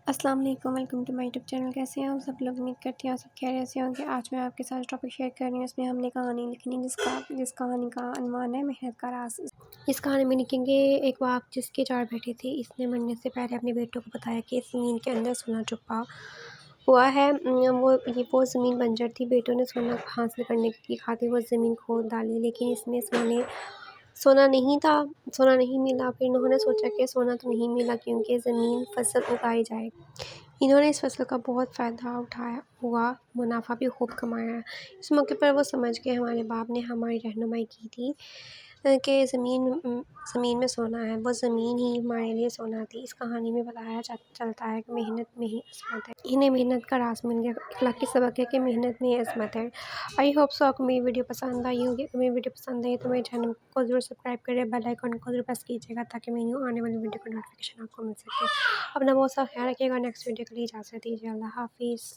السلام علیکم، welcome to my YouTube channel. کیسے ہیں آپ سب لوگ؟ امید کرتی ہیں آپ سب خیریت سے ہوں گے۔ آج میں آپ کے ساتھ ٹاپک شیئر کر رہی ہوں، اس میں ہم نے کہانی لکھنی جس کہانی کا عنوان ہے محنت کا راز۔ اس کہانی میں لکھیں گے ایک باپ جس کے 4 بیٹے تھے۔ اس نے مرنے سے پہلے اپنے بیٹوں کو بتایا کہ اس زمین کے اندر سونا چھپا ہوا ہے۔ وہ زمین بنجر تھی۔ بیٹوں نے سونا حاصل کرنے کی خاطر وہ زمین کھود ڈالی، لیکن اس میں سونا نہیں تھا، سونا نہیں ملا۔ پھر انہوں نے سوچا کہ سونا تو نہیں ملا کیونکہ زمین فصل اگائی جائے۔ انہوں نے اس فصل کا بہت فائدہ اٹھایا ہوا، منافع بھی خوب کمایا۔ اس موقع پر وہ سمجھ گئے ہمارے باپ نے ہماری رہنمائی کی تھی کہ زمین میں سونا ہے، وہ زمین ہی ہمارے لیے سونا تھی۔ اس کہانی میں بتایا چلتا ہے کہ محنت میں ہی عصمت ہے۔ انہیں محنت کا راز مل گیا۔ اخلاقی سبق ہے کہ محنت میں ہی عصمت ہے۔ آئی ہوپ سو آپ کو میری ویڈیو پسند آئی ہوگی۔ اگر میری ویڈیو پسند آئی تو میرے چینل کو ضرور سبسکرائب کریں، بیل آئیکن کو ضرور پریس کیجیے گا تاکہ میری آنے والی ویڈیو کا نوٹیفیکیشن آپ کو مل سکے۔ اپنا بہت سا خیال رکھیے گا۔ نیکسٹ ویڈیو کے لیے اجازت دیجیے۔ اللہ حافظ۔